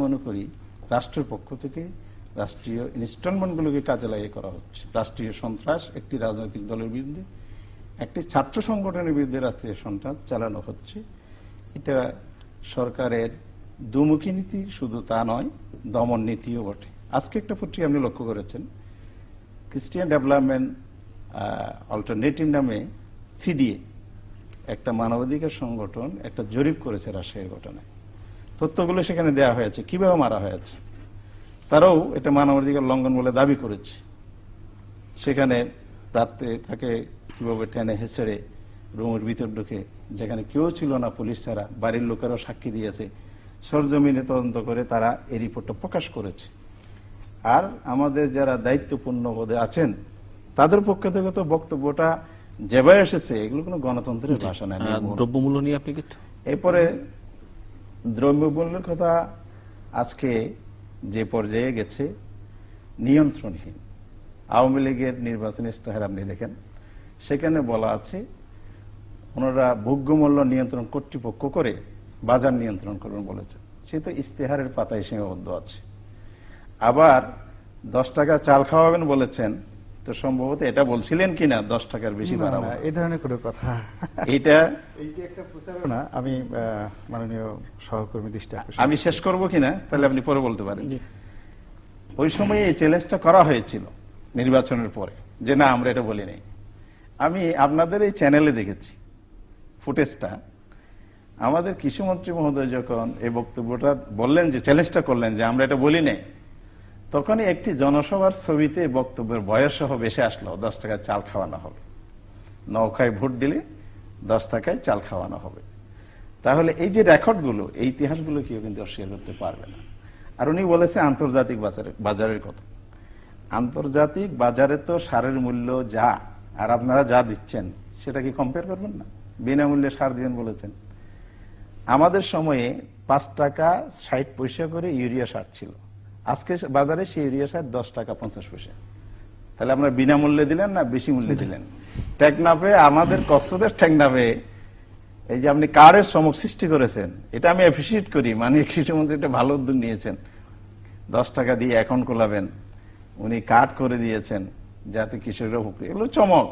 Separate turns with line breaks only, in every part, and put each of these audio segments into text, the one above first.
মনে করি রাষ্ট্রের পক্ষ থেকে রাষ্ট্রীয় ইনস্টলমেন্টগুলোকে কাজে লাগিয়ে করা হচ্ছে। রাষ্ট্রীয় সন্ত্রাস একটি রাজনৈতিক দলের বিরুদ্ধে, একটি ছাত্র সংগঠনের বিরুদ্ধে রাষ্ট্রীয় সন্ত্রাস চালানো হচ্ছে। এটা সরকারের দুমুখী নীতি, শুধু তা নয়, দমন নীতিও বটে। আজকে একটা পত্রিকা আপনি লক্ষ্য করেছেন, খ্রিস্টিয়ান ডেভেলপমেন্ট অল্টারনেটিভ নামে সিডিএ, একটা মানবাধিকার সংগঠন, একটা জরিপ করেছে রাজশাহীর ঘটনায়। তথ্যগুলো সেখানে দেওয়া হয়েছে, কিভাবে মারা হয়েছে। তারাও এটা মানবাধিকার লঙ্ঘন বলে দাবি করেছে। সেখানে রাত্রে তাকে কিভাবে টেনে হেঁচড়ে রুমের ভিতর ঢুকে, যেখানে কেউ ছিল না পুলিশ ছাড়া, বাড়ির লোকেরাও সাক্ষী দিয়েছে, সরজমিনে তদন্ত করে তারা এই রিপোর্টটা প্রকাশ করেছে। আর আমাদের যারা দায়িত্বপূর্ণ পদে আছেন তাদের পক্ষ থেকে তো বক্তব্যটা যেভাবে এসেছে, এগুলো কোনো গণতন্ত্রের ভাষা না।
দ্রব্যমূল্য নিয়ে আপনি কিছু?
এরপরে দ্রব্যমূল্যের কথা আজকে যে পর্যায়ে গেছে, নিয়ন্ত্রণহীন। আওয়ামী লীগের নির্বাচনী ইস্তেহার আপনি দেখেন, সেখানে বলা আছে ওনারা ভোগ্যমূল্য নিয়ন্ত্রণ কর্তৃপক্ষ করে বাজার নিয়ন্ত্রণ করবেন বলেছেন। সে তো ইস্তেহারের পাতায় সীমাবদ্ধ আছে। আবার 10 টাকা চাল খাওয়াবেন বলেছেন, তো সম্ভবত এটা বলছিলেন কিনা 10 টাকার বেশি বাড়াবো,
এই ধরনের কোনো কথা।
এইটা
একটা প্রচারণা। আমি মাননীয় সহকর্মী দৃষ্টি
আমি শেষ করব কিনা, তাহলে আপনি পরে বলতে পারেন। ওই সময় এই চ্যালেঞ্জটা করা হয়েছিল নির্বাচনের পরে, যে না আমরা এটা বলি নাই। আমি আপনাদের এই চ্যানেলে দেখেছি ফুটেজটা। আমাদের কৃষিমন্ত্রী মহোদয় যখন এই বক্তব্যটা বললেন, যে চ্যালেঞ্জটা করলেন যে আমরা এটা বলি নাই, তখনই একটি জনসভার ছবিতে বক্তব্যের বয়স সহ বেশি আসলো, 10 টাকায় চাল খাওয়ানো হবে, নৌকায় ভোট দিলে 10 টাকায় চাল খাওয়ানো হবে। তাহলে এই যে রেকর্ডগুলো, এই ইতিহাসগুলো কেউ কিন্তু অস্বীকার করতে পারবে না। আর উনি বলেছে আন্তর্জাতিক বাজারের কথা। আন্তর্জাতিক বাজারে তো সারের মূল্য যা, আর আপনারা যা দিচ্ছেন সেটা কি কম্পেয়ার করবেন না? বিনামূল্যে সার দিবেন বলেছেন। আমাদের সময়ে 5 টাকা 60 পয়সা করে ইউরিয়া সার ছিল। আজকে বাজারে সেই ইউরিয়া সার 10 টাকা 50 পয়সা। তাহলে আপনারা বিনামূল্যে দিলেন না বেশি মূল্যে দিলেন? টেকনাফে, আমাদের কক্সবাজার টেকনাফে এই যে আপনি কার্ডের চমক সৃষ্টি করেছেন, এটা আমি অ্যাপ্রিসিয়েট করি। মাননীয় কৃষিমন্ত্রী একটা ভালো উদ্যোগ নিয়েছেন। 10 টাকা দিয়ে অ্যাকাউন্ট খোলাবেন, উনি কার্ড করে দিয়েছেন যাতে কৃষকরা উপকৃত। এগুলো চমক।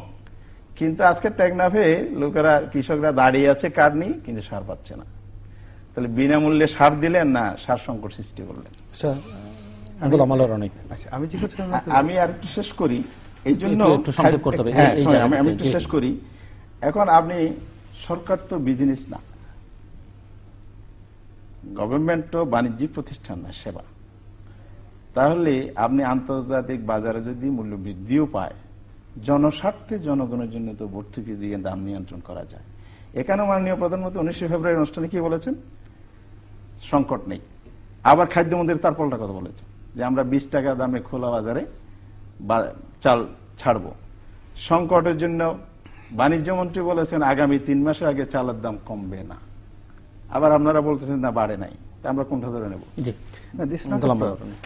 কিন্তু আজকে টেকনাফে লোকেরা, কৃষকরা দাঁড়িয়ে আছে কার্ড নিয়ে, কিন্তু সার পাচ্ছে না। তাহলে বিনামূল্যে সার দিলেন না সার সংকট সৃষ্টি করলেন? আমি আর একটু শেষ করি, এই জন্য আমি একটু শেষ করি। এখন আপনি, সরকার তো বিজনেস না, গভর্নমেন্ট তো বাণিজ্যিক প্রতিষ্ঠান না, সেবা। তাহলে আপনি আন্তর্জাতিক বাজারে যদি মূল্য বৃদ্ধিও পায়, জনস্বার্থে জনগণের জন্য তো ভর্তুকি দিয়ে দাম নিয়ন্ত্রণ করা যায়। এখানে মাননীয় প্রধানমন্ত্রী 19 ফেব্রুয়ারি অনুষ্ঠানে কি বলেছেন? সংকট নেই। আবার খাদ্যমন্ত্রী তার পাল্টা কথা বলেছেন যে আমরা 20 টাকা দামে খোলা বাজারে চাল ছাড়বো। সংকটের জন্য বাণিজ্য মন্ত্রী বলেছেন আগামী 3 মাসের আগে চালের দাম কমবে না। আবার আপনারা বলতেছেন না বাড়ে নাই। আমরা কোনটা ধরে নেব?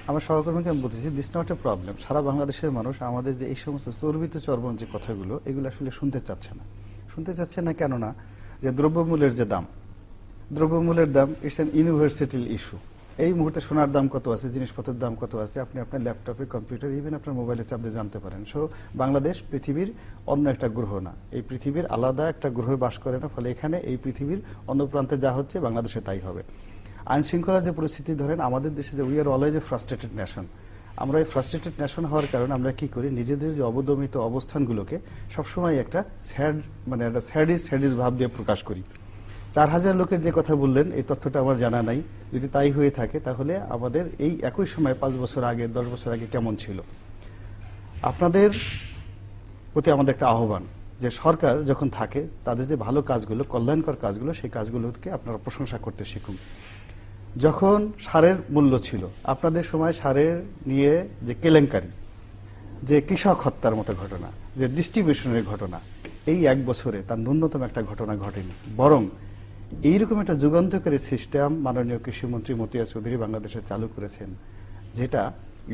আমার সহকর্মীকে আমি বলতেছি, দিস নট এ প্রবলেম। সারা বাংলাদেশের মানুষ আমাদের যে এই সমস্ত চর্বিত চর্বণ যে কথাগুলো, এগুলো আসলে শুনতে চাচ্ছে না। শুনতে চাচ্ছে না কেননা, যে দ্রব্যমূল্যের যে দাম, দ্রব্যমূল্যের দাম ইটস অ্যান ইউনিভার্সাল ইস্যু। এই মুহূর্তে সোনার দাম কত আছে, জিনিসপত্রের দাম কত আছে, আপনি আপনার ল্যাপটপে, কম্পিউটার, ইভেন আপনার মোবাইলে চাপলে জানতে পারেন। সো বাংলাদেশ পৃথিবীর অন্য একটা গ্রহ না, এই পৃথিবীর আলাদা একটা গ্রহে বাস করে না। ফলে এখানে এই পৃথিবীর অন্য প্রান্তে যা হচ্ছে বাংলাদেশে তাই হবে। আইন শৃঙ্খলার যে পরিস্থিতি ধরেন, আমাদের দেশে যে we are always a frustrated nation. আমরা এই ফ্রাস্ট্রেটেড নেশন হওয়ার কারণে আমরা কি করি, নিজেদের যে অবদমিত অবস্থানগুলোকে সবসময় একটা স্যাড, মানে একটা স্যাডিস ভাব দিয়ে প্রকাশ করি। 4000 লোকের যে কথা বললেন, এই তথ্যটা আমার জানা নাই। যদি তাই হয়ে থাকে তাহলে আমাদের এই একই সময় 5 বছর আগে, 10 বছর আগে কেমন ছিল? আপনাদের প্রতি আমাদের একটা আহ্বান, যে সরকার যখন থাকে তাদের যে ভালো কাজগুলো, কল্যাণকর কাজগুলো, সেই কাজগুলোকে আপনারা প্রশংসা করতে শিখুন। যখন সারের মূল্য ছিল, আপনাদের সময় সারের নিয়ে যে কেলেঙ্কারি, যে কৃষক হত্যার মতো ঘটনা, যে ডিস্ট্রিবিউশনের ঘটনা, এই 1 বছরে তার ন্যূনতম একটা ঘটনা ঘটেনি। বরং এইরকম একটা যুগান্তকারী সিস্টেম মাননীয় কৃষিমন্ত্রী মতিয়া চৌধুরী বাংলাদেশে চালু করেছেন, যেটা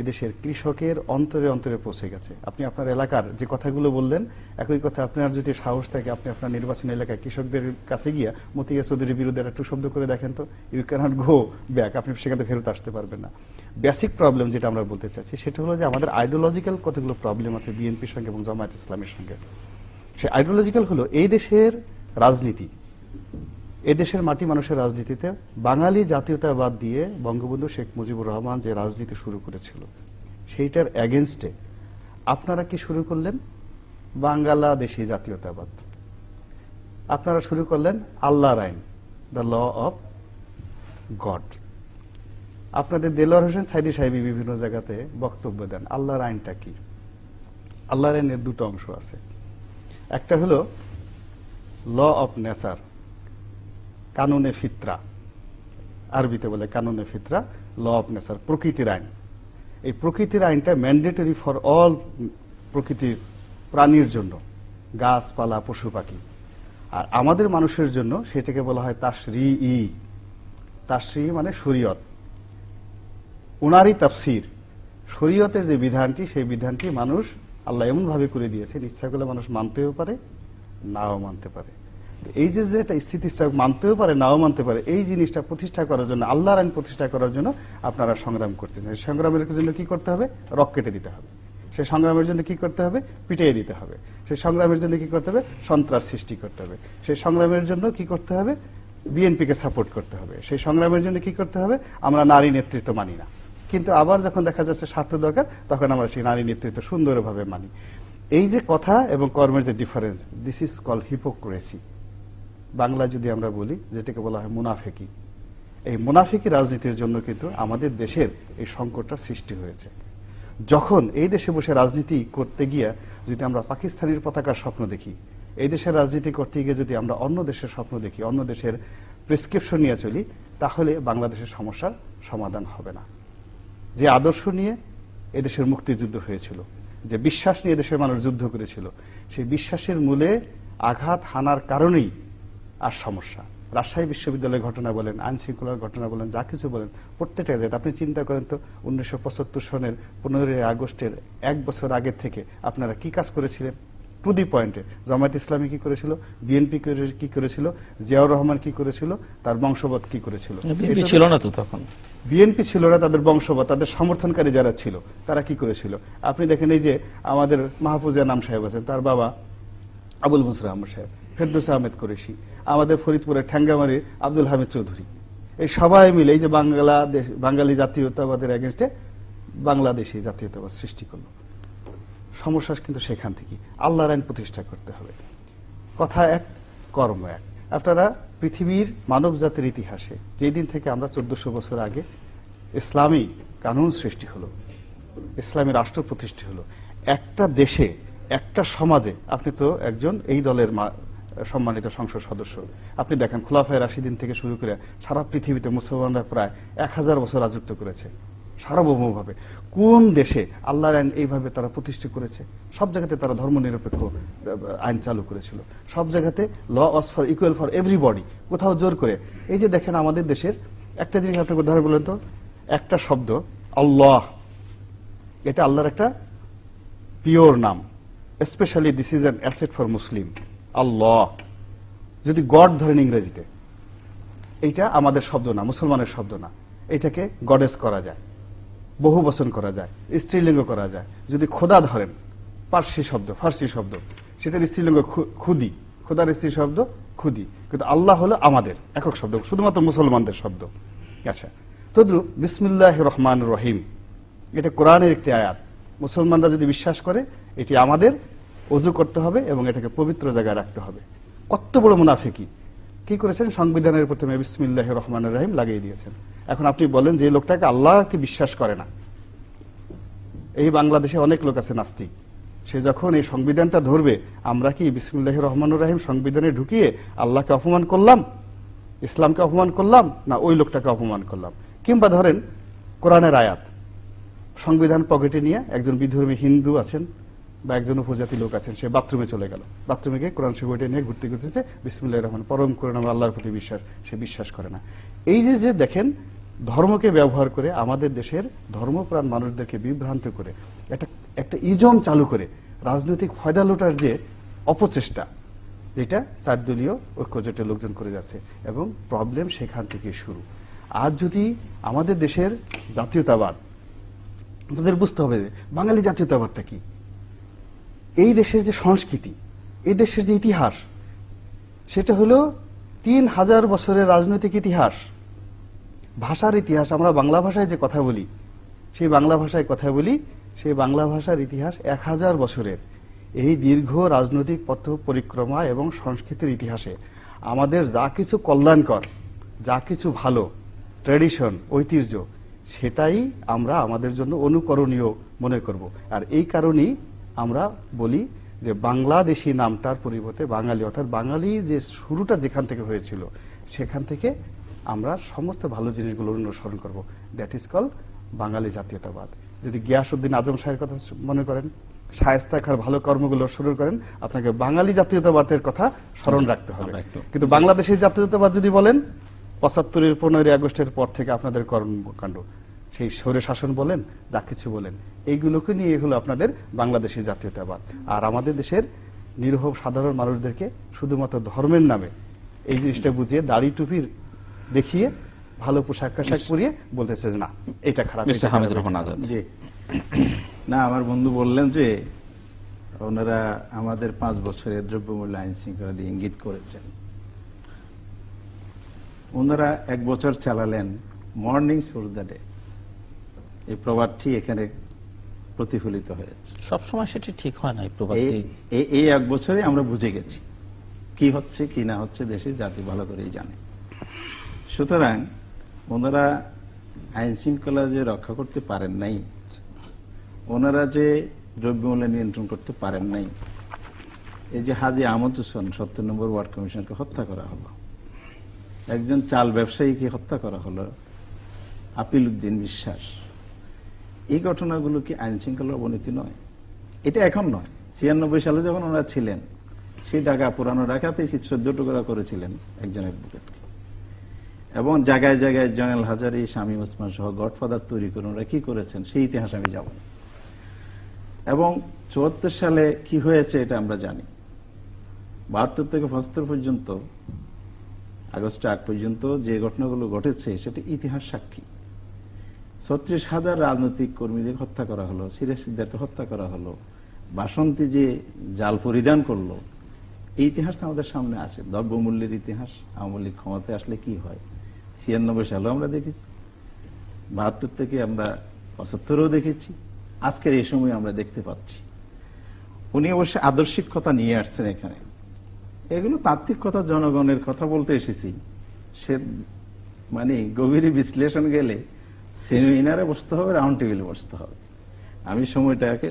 এদেশের কৃষকের অন্তরে অন্তরে পৌঁছে গেছে। আপনি আপনার এলাকার যে কথাগুলো বললেন, একই কথা আপনার যদি সাহস থাকে আপনি আপনার নির্বাচনী এলাকায় কৃষকদের কাছে গিয়া মতিয়া চৌধুরীর বিরুদ্ধে একটু শব্দ করে দেখেন তো, ইউ ক্যানট গো ব্যাক, আপনি সেখান থেকে ফেরত আসতে পারবেন না। বেসিক প্রবলেম যেটা আমরা বলতে চাচ্ছি সেটা হলো যে আমাদের আইডিওলজিক্যাল কতগুলো প্রবলেম আছে বিএনপির সঙ্গে এবং জামায়াত ইসলামের সঙ্গে। সে আইডিওলজিক্যাল হলো এই দেশের রাজনীতি, এদেশের মাটি মানুষের রাজনীতিতে বাঙালি জাতীয়তাবাদ দিয়ে বঙ্গবন্ধু শেখ মুজিবুর রহমান যে রাজনীতি শুরু করেছিল সেইটার এগেনস্টে আপনারা কি শুরু করলেন? বাংলাদেশি জাতীয়তাবাদ। আপনারা শুরু করলেন আল্লাহর আইন, দ্য ল অফ গড। আপনাদের দেলোয়ার হোসেন সাইদি সাহেবী বিভিন্ন জায়গাতে বক্তব্য দেন আল্লাহর আইনটা কি। আল্লাহর আইনের দুটো অংশ আছে, একটা হলো ল অফ নেচার, কানুনে ফিতরা, আরবিতে বলে কানুনে ফিতরা, ল অফ নেচার, প্রকৃতির আইন। এই প্রকৃতির আইনটা ম্যান্ডেটরি ফর অল প্রকৃতির প্রাণীর জন্য, গাছপালা পশু পাখি। আর আমাদের মানুষের জন্য সেটাকে বলা হয় তাশরিঈ। তাশরিঈ মানে শরীয়ত, উনারই তাফসির। শরীয়তের যে বিধানটি সেই বিধানটি মানুষ আল্লাহ এমন ভাবে করে দিয়েছেন ইচ্ছা করলে মানুষ মানতেও পারে নাও মানতে পারে। এই যে একটা স্থিতিষ্ঠা মানতেও পারে নাও মানতে পারে, এই জিনিসটা প্রতিষ্ঠা করার জন্য, আল্লাহর আইন প্রতিষ্ঠা করার জন্য আপনারা সংগ্রাম করতেছেন। সংগ্রামের জন্য কি করতে হবে? রক কেটে দিতে হবে। সেই সংগ্রামের জন্য কি করতে হবে? পিটিয়ে দিতে হবে। সেই সংগ্রামের জন্য কি করতে হবে? সন্ত্রাস সৃষ্টি করতে হবে। সেই সংগ্রামের জন্য কি করতে হবে? বিএনপিকে সাপোর্ট করতে হবে। সেই সংগ্রামের জন্য কি করতে হবে? আমরা নারী নেতৃত্ব মানি না, কিন্তু আবার যখন দেখা যাচ্ছে স্বার্থ দরকার তখন আমরা সেই নারী নেতৃত্ব সুন্দরভাবে মানি। এই যে কথা এবং কর্মের যে difference, this is call hypocrisy. Bangla যদি আমরা বলি যেটাকে বলা হয় মুনাফিকি। এই মুনাফিকি রাজনীতির জন্য কিন্তু আমাদের দেশের এই সংকটটা সৃষ্টি হয়েছে। যখন এই দেশে বসে রাজনীতি করতে গিয়ে যদি আমরা পাকিস্তানের পতাকার স্বপ্ন দেখি, এই দেশের রাজনীতি করতে গিয়ে যদি আমরা অন্য দেশের স্বপ্ন দেখি, অন্য দেশের প্রেসক্রিপশন নিয়ে চলি, তাহলে বাংলাদেশের সমস্যার সমাধান হবে না। যে আদর্শ নিয়ে এদেশের মুক্তিযুদ্ধ হয়েছিল, যে বিশ্বাস নিয়ে দেশের মানুষ যুদ্ধ করেছিল, সেই বিশ্বাসের মূলে আঘাত হানার কারণেই আর সমস্যা। রাজশাহী বিশ্ববিদ্যালয়ের ঘটনা বলেন, আইন শৃঙ্খলার ঘটনা বলেন, যা কিছু বলেন, প্রত্যেকটা জায়গায় আপনি চিন্তা করেন তো 1975 সনের 15 আগস্টের এক বছর আগের থেকে আপনারা কি কাজ করেছিলেন? টু দি পয়েন্টে জামায়াত ইসলামী কি করেছিল, বিএনপি কি করেছিল, জিয়াউর রহমান কি করেছিল, তার বংশবত কি করেছিল?
বিএনপি ছিল না তো তখন,
বিএনপি ছিল না, তাদের বংশবত, তাদের সমর্থনকারী যারা ছিল তারা কি করেছিল? আপনি দেখেন এই যে আমাদের মাহফুজা নাম সাহেব আছেন, তার বাবা আবুল মনসুর আহমদ সাহেব, ফেরদৌস আহমেদ কুরেশি, আমাদের ফরিদপুরের ঠ্যাঙ্গামারির আব্দুল হামিদ চৌধুরী, এই সবাই মিলে এই যে বাঙালি জাতীয়তাবাদের এগেনস্টে বাংলাদেশি জাতীয়তাবাদ সৃষ্টি করলো। সমস্যা কিন্তু সেখান থেকে আল্লাহর আইন প্রতিষ্ঠা করতে হবে। কথা এক, কর্ম এক। আপনারা পৃথিবীর মানব জাতির ইতিহাসে যেই দিন থেকে আমরা 1400 বছর আগে ইসলামী কানুন সৃষ্টি হলো, ইসলামী রাষ্ট্র প্রতিষ্ঠা হলো, একটা দেশে একটা সমাজে, আপনি তো একজন এই দলের সম্মানিত সংসদ সদস্য, আপনি দেখেন খোলাফায়ে রাশিদিন থেকে শুরু করে সারা পৃথিবীতে মুসলমানরা প্রায় 1000 বছর রাজত্ব করেছে সার্বভৌমভাবে। কোন দেশে আল্লাহর আইন এইভাবে তারা প্রতিষ্ঠা করেছে? সব জায়গাতে তারা ধর্মনিরপেক্ষ আইন চালু করেছিল, সব জায়গাতে law was for equal for everybody, কোথাও জোর করে। এই যে দেখেন আমাদের দেশের একটা জিনিস আপনাকে উদাহরণ বলেন তো, একটা শব্দ আল্লাহ, এটা আল্লাহর একটা পিওর নাম, specially this is an asset for Muslim. আল্লাহ যদি গড ধরেন ইংরেজিতে, এইটা আমাদের শব্দ না, মুসলমানের শব্দ না, এটাকে গডেস করা যায়, বহু বচন করা যায়, স্ত্রীলিঙ্গ করা যায়। যদি খোদা ধরেন, ফার্সি শব্দ, সেটার স্ত্রীলিঙ্গ খুদি, খোদার স্ত্রী শব্দ খুদি, কিন্তু আল্লাহ হলো আমাদের একক শব্দ, শুধুমাত্র মুসলমানদের শব্দ। আচ্ছা, তদ্রুপ বিসমিল্লাহির রহমানির রহিম, এটা কোরআনের একটি আয়াত। মুসলমানরা যদি বিশ্বাস করে এটি আমাদের ওযু করতে হবে এবং এটাকে পবিত্র জায়গায় রাখতে হবে। কত বড় মুনাফিকি! কি করেছেন? সংবিধানের প্রথমে বিসমিল্লাহির রহমানির রহিম লাগিয়ে দিয়েছেন। এখন আপনি বলেন যে লোকটাকে আল্লাহকে বিশ্বাস করে না, এই বাংলাদেশে অনেক লোক আছে নাস্তিক, সে যখন এই সংবিধানটা ধরবে, আমরা কি বিসমিল্লাহির রহমানির রহিম সংবিধানে ঢুকিয়ে আল্লাহকে অপমান করলাম, ইসলামকে অপমান করলাম, না ওই লোকটাকে অপমান করলাম? কিংবা ধরেন কোরআনের আয়াত, সংবিধান পকেটে নিয়ে একজন বিধর্মী হিন্দু আছেন বা একজন উপজাতি লোক আছেন, সে বাথরুমে চলে গেল, বাথরুমে গিয়ে কোরআন শরীফ বইটা নিয়ে ঘুরতে বিসমিল্লাহির রহমান, পরম করুণা আল্লাহর প্রতি বিশ্বাস, সে বিশ্বাস করে না। এই যে দেখেন ধর্মকে ব্যবহার করে আমাদের দেশের ধর্মপ্রাণ মানুষদেরকে বিভ্রান্ত করে একটা ইজম চালু করে রাজনৈতিক ফয়দা লোটার যে অপচেষ্টা, যেটা 4 দলীয় ঐক্যজোটের লোকজন করে যাচ্ছে, এবং প্রবলেম সেখান থেকে শুরু। আজ যদি আমাদের দেশের জাতীয়তাবাদ, আমাদের বুঝতে হবে বাঙালি জাতীয়তাবাদটা কি, এই দেশের যে সংস্কৃতি, এই দেশের যে ইতিহাস, সেটা হলো 3000 বছরের রাজনৈতিক ইতিহাস, ভাষার ইতিহাস। আমরা বাংলা ভাষায় যে কথা বলি, সেই বাংলা ভাষায় কথা বলি, সেই বাংলা ভাষার ইতিহাস 1000 বছরের। এই দীর্ঘ রাজনৈতিক পথ পরিক্রমা এবং সংস্কৃতির ইতিহাসে আমাদের যা কিছু কল্যাণকর, যা কিছু ভালো ট্র্যাডিশন, ঐতিহ্য, সেটাই আমরা আমাদের জন্য অনুকরণীয় মনে করব। আর এই কারণেই আমরা বলি যে বাংলাদেশি নামটার পরিবর্তে বাঙালি, অর্থাৎ বাঙালি যে শুরুটা যেখান থেকে হয়েছিল সেখান থেকে আমরা সমস্ত ভালো জিনিসগুলো অনুসরণ করব। দ্যাট ইজ কল বাঙালি জাতীয়তাবাদ। যদি গিয়াসউদ্দিন আজম সাহেবের কথা মনে করেন, শায়েস্তা খাঁর ভালো কর্মগুলো শুরু করেন, আপনাকে বাঙালি জাতীয়তাবাদের কথা স্মরণ রাখতে হবে। কিন্তু বাংলাদেশের জাতীয়তাবাদ যদি বলেন 75-এর 15ই আগস্টের পর থেকে আপনাদের কর্মকাণ্ড, সেই স্বৈর শাসন বলেন, যা কিছু বলেন, এইগুলোকে নিয়ে হলো আপনাদের বাংলাদেশি জাতীয়তাবাদ। আর আমাদের দেশের নিরীহ সাধারণ মানুষদেরকে শুধুমাত্র ধর্মের নামে এই জিনিসটা বুঝিয়ে দাড়ি টুপির দেখিয়ে ভালো পোশাক আশাক পরিয়ে বলতেছে না এটা খারাপ।
জি না, আমার বন্ধু বললেন যে ওনারা আমাদের 5 বছরের দ্রব্যমূল্য আইন শৃঙ্খলা দিয়ে ইঙ্গিত করেছেন। ওনারা 1 বছর চালালেন মর্নিং সোর্স দ্য ডে, এই প্রবাদটি এখানে প্রতিফলিত হয়েছে।
সবসময় সেটি ঠিক হয় না।
এই 1 বছরে আমরা বুঝে গেছি কি হচ্ছে কি না হচ্ছে, দেশের জাতি ভালো করেই জানে। সুতরাং ওনারা আইন শৃঙ্খলা যে রক্ষা করতে পারেন নাই, ওনারা যে দ্রব্যমূল্য নিয়ন্ত্রণ করতে পারেন নাই, এই যে হাজী আহমদ হোসেন 70 নম্বর ওয়ার্ড কমিশনকে হত্যা করা হলো, একজন চাল ব্যবসায়ীকে হত্যা করা হলো, আপিল উদ্দিন বিশ্বাস, এই ঘটনাগুলো কি আইন শৃঙ্খলার অবনতি নয়? এটা এখন নয়, 96 সালে যখন ওনারা ছিলেন, সেই ঢাকা পুরানো ঢাকাতে 14 টুকরা করেছিলেন একজন অ্যাডভোকেটকে, এবং জায়গায় জায়গায় জয়নাল হাজারী, শামীম ওসমান সহ গডফাদার তৈরি করে ওনারা কি করেছেন সেই ইতিহাস আমি যাব না। এবং 74 সালে কি হয়েছে এটা আমরা জানি। 72 থেকে 75 পর্যন্ত, আগস্ট আগ পর্যন্ত যে ঘটনাগুলো ঘটেছে সেটা ইতিহাস সাক্ষী। 36,000 রাজনৈতিক কর্মীদের হত্যা করা হলো, সিরাজ সিদ্দারকে হত্যা করা হলো, বাসন্তী যে জাল পরিধান করলো, এই ইতিহাসটা আমাদের সামনে আছে। দ্রব্যমূল্যের ইতিহাস, আওয়ামী লীগ ক্ষমতায় আসলে কি হয় 96 সালেও আমরা দেখেছি, 72 থেকে আমরা 75-ও দেখেছি, আজকের এই সময় আমরা দেখতে পাচ্ছি। উনি অবশ্যই আদর্শিক কথা নিয়ে আসছেন এখানে, এগুলো তাত্ত্বিক কথা, জনগণের কথা বলতে এসেছি। সে মানে গভীর বিশ্লেষণ গেলে সেমিনারে বসতে হবে, রাউন্ড টেবিলে বসতে হবে। আমি সময়টাকে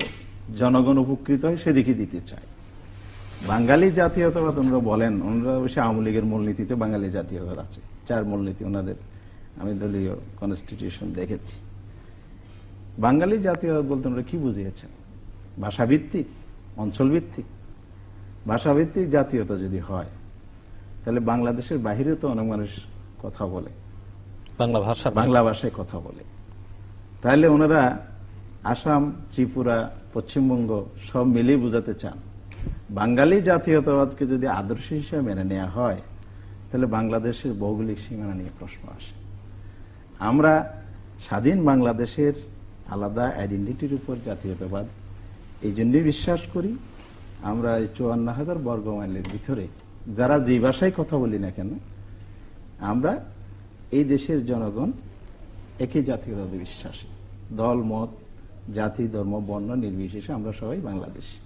জনগণ উপকৃত হয় সেদিকে দিতে চাই। বাঙালি জাতীয়তাবাদ ওনারা বলেন, ওনারা অবশ্যই আওয়ামী লীগের মূলনীতিতে বাঙালি জাতীয়তাবাদ আছে, 4 মূলনীতি ওনাদের, আমি দলীয় কনস্টিটিউশন দেখেছি। বাঙালি জাতীয়তাবাদ বলতে ওনারা কি বুঝিয়েছেন? ভাষাভিত্তিক, অঞ্চলভিত্তিক। ভাষাভিত্তিক জাতীয়তা যদি হয় তাহলে বাংলাদেশের বাহিরে তো অনেক মানুষ কথা বলে, বাংলা ভাষায় কথা বলে, তাহলে ওনারা আসাম, ত্রিপুরা, পশ্চিমবঙ্গ সব মিলিয়ে বোঝাতে চান বাঙালি জাতীয়তাবাদকে যদি আদর্শ হিসেবে মেনে নেওয়া হয় তাহলে বাংলাদেশের ভৌগোলিক সীমানা নিয়ে প্রশ্ন আসে। আমরা স্বাধীন বাংলাদেশের আলাদা আইডেন্টিটির উপর জাতীয়তাবাদ এই জন্যই বিশ্বাস করি। আমরা এই 54,000 বর্গ মাইলের ভিতরে যারা যে ভাষায় কথা বলি না কেন, আমরা এই দেশের জনগণ একই জাতীয়তাবাদে বিশ্বাসী। দল, মত, জাতি, ধর্ম, বর্ণ নির্বিশেষে আমরা সবাই বাংলাদেশী।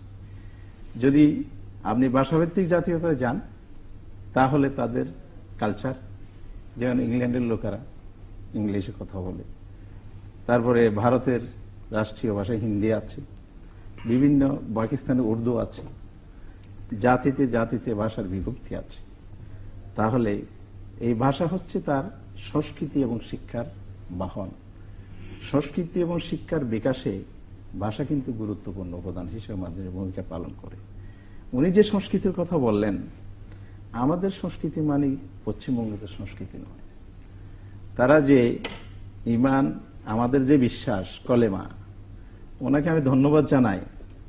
যদি আপনি ভাষাভিত্তিক জাতীয়তায় যান তাহলে তাদের কালচার, যেমন ইংল্যান্ডের লোকেরা ইংলিশে কথা বলে, তারপরে ভারতের রাষ্ট্রীয় ভাষা হিন্দি আছে, বিভিন্ন পাকিস্তানে উর্দু আছে, জাতিতে জাতিতে ভাষার বিভক্তি আছে। তাহলে এই ভাষা হচ্ছে তার সংস্কৃতি এবং শিক্ষার বাহন। সংস্কৃতি এবং শিক্ষার বিকাশে ভাষা কিন্তু গুরুত্বপূর্ণ অবদান হিসেবে মাধ্যমে ভূমিকা পালন করে। উনি যে সংস্কৃতির কথা বললেন, আমাদের সংস্কৃতি মানে পশ্চিমবঙ্গের সংস্কৃতি নয়। তারা যে ইমান আমাদের যে বিশ্বাস কলেমা, ওনাকে আমি ধন্যবাদ জানাই।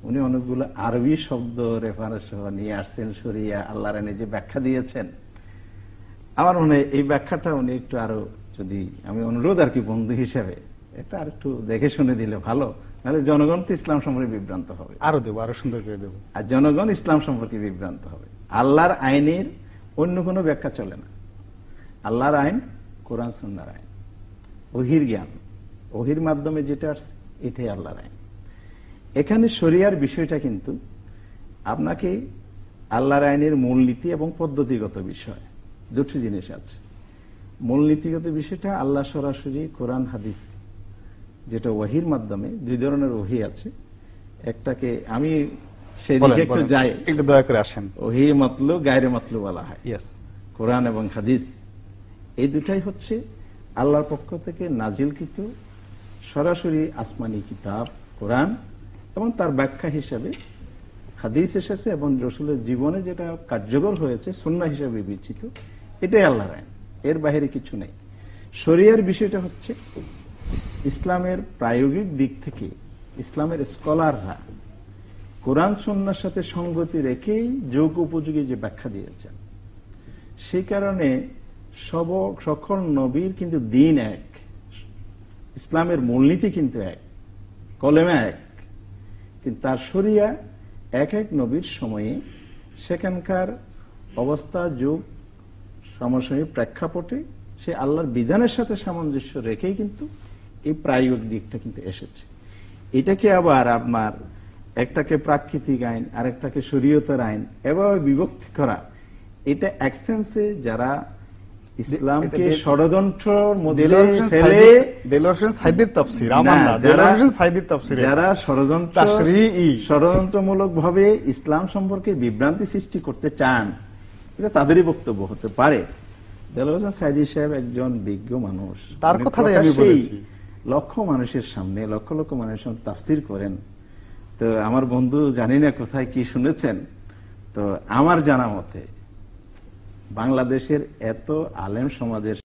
উনি অনেকগুলো আরবি শব্দ রেফারেন্স নিয়ে আসছেন, শরিয়া আল্লাহর আইনে যে ব্যাখ্যা দিয়েছেন। আমার মনে হয় এই ব্যাখ্যাটা উনি একটু আরো, যদি আমি অনুরোধ আর কি বন্ধু হিসেবে, এটা আর একটু দেখে শুনে দিলে ভালো, নাহলে জনগণ তো ইসলাম সম্পর্কে বিভ্রান্ত হবে।
আরো দেবো, আরো সুন্দর করে দেবো।
আর জনগণ ইসলাম সম্পর্কে বিভ্রান্ত হবে। আল্লাহর আইনের অন্য কোনো ব্যাখ্যা চলে না। আল্লাহর আইন কোরআন সুন্নাহর আইন, ওহির জ্ঞান, ওহির মাধ্যমে যেটা আসছে এটাই আল্লাহর আইন। এখানে শরিয়ার বিষয়টা কিন্তু আপনাকে আল্লাহর আইনের মূলনীতি এবং পদ্ধতিগত বিষয় দুটো জিনিস আছে। মূলনীতিগত বিষয়টা আল্লাহ সরাসরি কোরআন হাদিস, যেটা ওহির মাধ্যমে, দুই ধরনের ওহি আছে। একটাকে আমি সেদিকে একটু যাই,
একটু দয়া করে আসেন।
ওহি মাতলু, গায়রে মাতলু বলা হয়।
ইয়েস,
কোরআন এবং হাদিস এই দুটাই হচ্ছে আল্লাহর পক্ষ থেকে নাজিলকৃত সরাসরি আসমানি কিতাব কোরআন, এবং তার ব্যাখ্যা হিসাবে হাদিস এসেছে, এবং রসুলের জীবনে যেটা কার্যকর হয়েছে সুন্নাহ হিসাবে বিবেচিত, এটাই আল্লাহর আইন, এর বাইরে কিছু নেই। শরিয়ার বিষয়টা হচ্ছে ইসলামের প্রায়োগিক দিক থেকে ইসলামের স্কলাররা কোরআন সুন্নাহর সাথে সঙ্গতি রেখেই যোগ উপযোগী যে ব্যাখ্যা দিয়েছেন। সেই কারণে সকল নবীর কিন্তু দিন এক, ইসলামের মূলনীতি কিন্তু এক, কলেমা এক, কিন্তু তার শরিয়া এক এক নবীর সময়ে সেখানকার অবস্থা, যুগ, সমসাময়িক প্রেক্ষাপটে সে আল্লাহর বিধানের সাথে সামঞ্জস্য রেখেই কিন্তু এই প্রায়োগিক দিকটা কিন্তু এসেছে। এটাকে আবার আপনার একটাকে প্রাকৃতিক আইন, আরেকটাকে শরীয়তের আইন এভাবে বিভক্তি করা, এটা এক্সটেন্সে যারা ইসলামকে ষড়যন্ত্রের মধ্যে ফেলে, যারা ষড়যন্ত্রমূলক ভাবে ইসলাম সম্পর্কে বিভ্রান্তি সৃষ্টি করতে চান, এটা তাদেরই বক্তব্য হতে পারে। দেলোয়ার হোসেন সাইদী সাহেব একজন বিজ্ঞ মানুষ,
তার কথাটাই আমি বলেছি।
লক্ষ মানুষের সামনে, লক্ষ লক্ষ মানুষের সামনে তাফসীর করেন। তো আমার বন্ধু জানি না কোথায় কি শুনেছেন, তো আমার জানা মতে বাংলাদেশের এত আলেম সমাজের